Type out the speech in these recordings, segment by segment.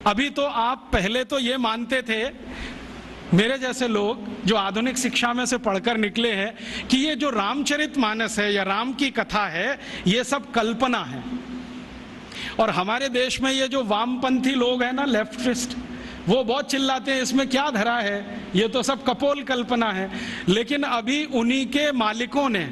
अभी तो आप पहले तो ये मानते थे, मेरे जैसे लोग जो आधुनिक शिक्षा में से पढ़कर निकले हैं, कि ये जो रामचरितमानस है या राम की कथा है ये सब कल्पना है। और हमारे देश में ये जो वामपंथी लोग हैं ना, लेफ्टिस्ट, वो बहुत चिल्लाते हैं इसमें क्या धरा है, ये तो सब कपोल कल्पना है। लेकिन अभी उन्हीं के मालिकों ने,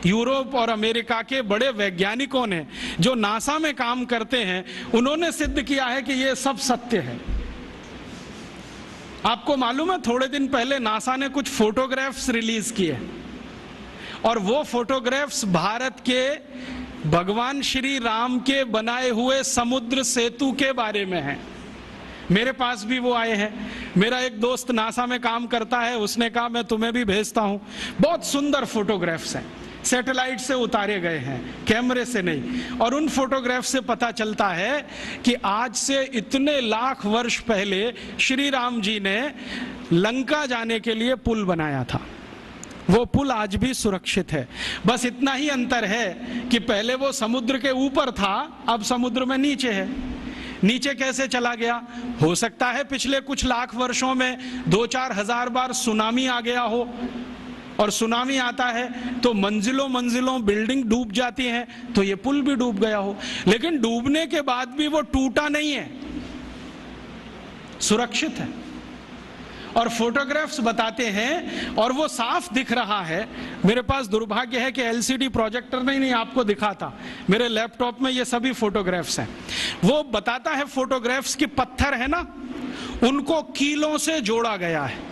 यूरोप और अमेरिका के बड़े वैज्ञानिकों ने जो नासा में काम करते हैं, उन्होंने सिद्ध किया है कि ये सब सत्य है। आपको मालूम है, थोड़े दिन पहले नासा ने कुछ फोटोग्राफ्स रिलीज किए और वो फोटोग्राफ्स भारत के भगवान श्री राम के बनाए हुए समुद्र सेतु के बारे में हैं। मेरे पास भी वो आए हैं। मेरा एक दोस्त नासा में काम करता है, उसने कहा मैं तुम्हें भी भेजता हूं। बहुत सुंदर फोटोग्राफ्स हैं, सैटेलाइट से उतारे गए हैं, कैमरे से नहीं। और उन फोटोग्राफ से पता चलता है कि आज से इतने लाख वर्ष पहले श्री राम जी ने लंका जाने के लिए पुल बनाया था। वो पुल आज भी सुरक्षित है। बस इतना ही अंतर है कि पहले वो समुद्र के ऊपर था, अब समुद्र में नीचे है। नीचे कैसे चला गया? हो सकता है पिछले कुछ लाख वर्षों में 2-4 हजार बार सुनामी आ गया हो, और सुनामी आता है तो मंजिलों मंजिलों बिल्डिंग डूब जाती हैं, तो ये पुल भी डूब गया हो। लेकिन डूबने के बाद भी वो टूटा नहीं है, सुरक्षित है। और फोटोग्राफ्स बताते हैं और वो साफ दिख रहा है। मेरे पास दुर्भाग्य है कि एलसीडी प्रोजेक्टर नहीं आपको दिखाता, मेरे लैपटॉप में ये सभी फोटोग्राफ्स हैं। वो बताता है फोटोग्राफ्स की पत्थर है ना, उनको कीलों से जोड़ा गया है।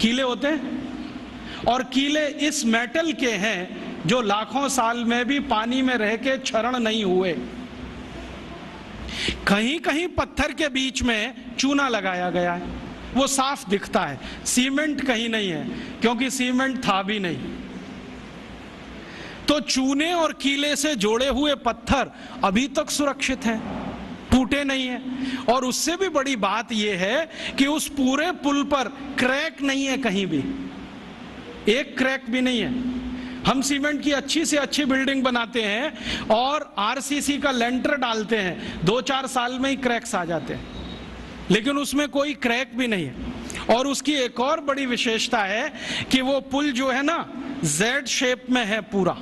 कीले होते हैं, और कीले इस मेटल के हैं जो लाखों साल में भी पानी में रह के क्षरण नहीं हुए। कहीं कहीं पत्थर के बीच में चूना लगाया गया है, वो साफ दिखता है। सीमेंट कहीं नहीं है, क्योंकि सीमेंट था भी नहीं। तो चूने और कीले से जोड़े हुए पत्थर अभी तक सुरक्षित हैं, टूटे नहीं है। और उससे भी बड़ी बात यह है कि उस पूरे पुल पर क्रैक नहीं है, कहीं भी एक क्रैक भी नहीं है। हम सीमेंट की अच्छी से अच्छी बिल्डिंग बनाते हैं और आरसीसी का लेंटर डालते हैं, 2-4 साल में ही क्रैक्स आ जाते हैं, लेकिन उसमें कोई क्रैक भी नहीं है। और उसकी एक और बड़ी विशेषता है कि वो पुल जो है ना, जेड शेप में है पूरा।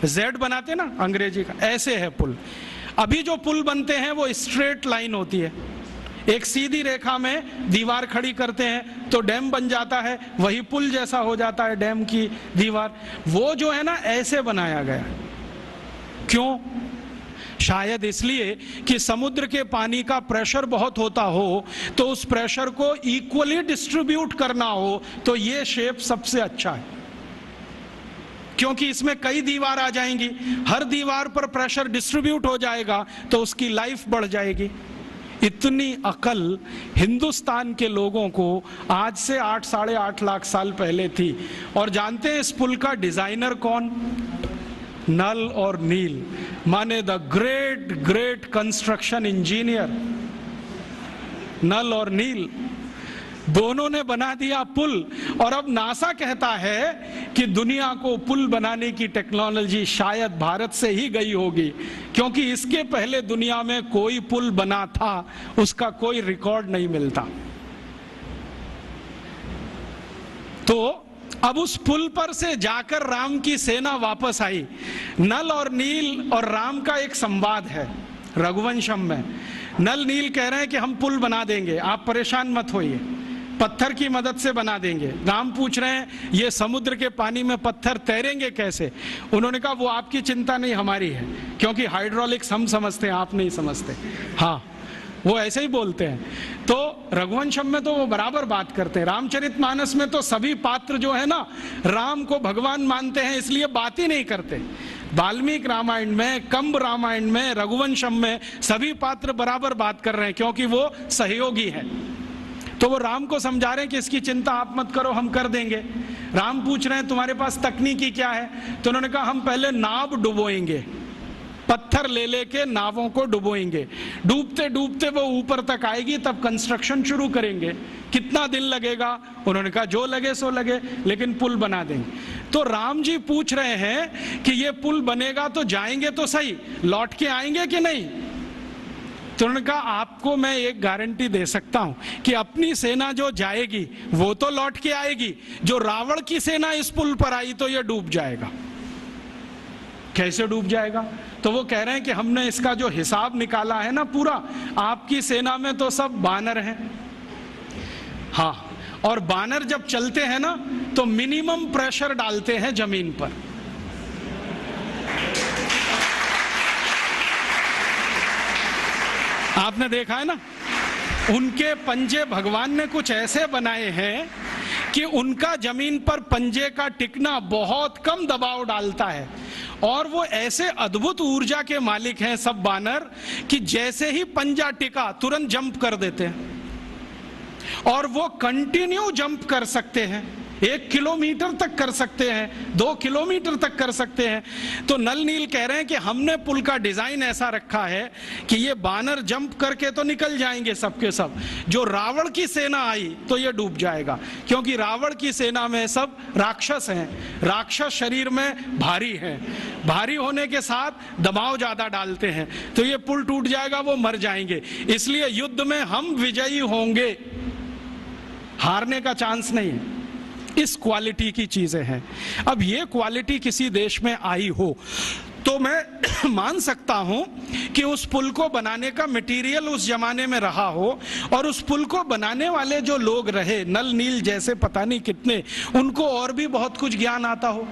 जेड बनाते ना अंग्रेजी का, ऐसे है पुल। अभी जो पुल बनते हैं वो स्ट्रेट लाइन होती है, एक सीधी रेखा में दीवार खड़ी करते हैं तो डैम बन जाता है, वही पुल जैसा हो जाता है डैम की दीवार। वो जो है ना, ऐसे बनाया गया। क्यों? शायद इसलिए कि समुद्र के पानी का प्रेशर बहुत होता हो, तो उस प्रेशर को इक्वली डिस्ट्रीब्यूट करना हो, तो ये शेप सबसे अच्छा है। क्योंकि इसमें कई दीवार आ जाएंगी, हर दीवार पर प्रेशर डिस्ट्रीब्यूट हो जाएगा, तो उसकी लाइफ बढ़ जाएगी। इतनी अकल हिंदुस्तान के लोगों को आज से 8-8.5 लाख साल पहले थी। और जानते हैं इस पुल का डिजाइनर कौन? नल और नील, माने the great great construction engineer. Nal और नील दोनों ने बना दिया पुल। और अब नासा कहता है कि दुनिया को पुल बनाने की टेक्नोलॉजी शायद भारत से ही गई होगी, क्योंकि इसके पहले दुनिया में कोई पुल बना था, उसका कोई रिकॉर्ड नहीं मिलता। तो अब उस पुल पर से जाकर राम की सेना वापस आई। नल और नील और राम का एक संवाद है रघुवंशम में। नल नील कह रहे हैं कि हम पुल बना देंगे, आप परेशान मत होइए, पत्थर की मदद से बना देंगे। राम पूछ रहे हैं ये समुद्र के पानी में पत्थर तैरेंगे कैसे? उन्होंने कहा वो आपकी चिंता नहीं, हमारी है, क्योंकि हाइड्रोलिक्स हम समझते हैं, आप नहीं समझते। हाँ, वो ऐसे ही बोलते हैं। तो रघुवंशम में तो वो बराबर बात करते हैं। रामचरितमानस में तो सभी पात्र जो है ना, राम को भगवान मानते हैं, इसलिए बात ही नहीं करते। वाल्मीकि रामायण में, कंब रामायण में, रघुवंशम में सभी पात्र बराबर बात कर रहे हैं, क्योंकि वो सहयोगी है। तो वो राम को समझा रहे हैं कि इसकी चिंता आप मत करो, हम कर देंगे। राम पूछ रहे हैं तुम्हारे पास तकनीकी क्या है? तो उन्होंने कहा हम पहले नाव डुबोएंगे, पत्थर ले लेके नावों को डुबोएंगे, डूबते डूबते वो ऊपर तक आएगी, तब कंस्ट्रक्शन शुरू करेंगे। कितना दिन लगेगा? उन्होंने कहा जो लगे सो लगे, लेकिन पुल बना देंगे। तो राम जी पूछ रहे हैं कि ये पुल बनेगा तो जाएंगे तो सही, लौट के आएंगे कि नहीं? तो उन्होंने कहा आपको मैं एक गारंटी दे सकता हूं कि अपनी सेना जो जाएगी वो तो लौट के आएगी, जो रावण की सेना इस पुल पर आई तो ये डूब जाएगा। कैसे डूब जाएगा? तो वो कह रहे हैं कि हमने इसका जो हिसाब निकाला है ना पूरा, आपकी सेना में तो सब बानर हैं। हाँ, और बानर जब चलते हैं ना तो मिनिमम प्रेशर डालते हैं जमीन पर। आपने देखा है ना, उनके पंजे भगवान ने कुछ ऐसे बनाए हैं कि उनका जमीन पर पंजे का टिकना बहुत कम दबाव डालता है, और वो ऐसे अद्भुत ऊर्जा के मालिक हैं सब बानर कि जैसे ही पंजा टिका तुरंत जंप कर देते हैं, और वो कंटिन्यू जंप कर सकते हैं, 1 किलोमीटर तक कर सकते हैं, 2 किलोमीटर तक कर सकते हैं। तो नल नील कह रहे हैं कि हमने पुल का डिजाइन ऐसा रखा है कि ये बानर जंप करके तो निकल जाएंगे सबके सब, जो रावण की सेना आई तो ये डूब जाएगा, क्योंकि रावण की सेना में सब राक्षस हैं, राक्षस शरीर में भारी हैं, भारी होने के साथ दबाव ज्यादा डालते हैं, तो ये पुल टूट जाएगा, वो मर जाएंगे। इसलिए युद्ध में हम विजयी होंगे, हारने का चांस नहीं है। इस क्वालिटी की चीजें हैं। अब ये क्वालिटी किसी देश में आई हो तो मैं मान सकता हूं कि उस पुल को बनाने का मटेरियल उस जमाने में रहा हो, और उस पुल को बनाने वाले जो लोग रहे नल नील जैसे पता नहीं कितने, उनको और भी बहुत कुछ ज्ञान आता हो।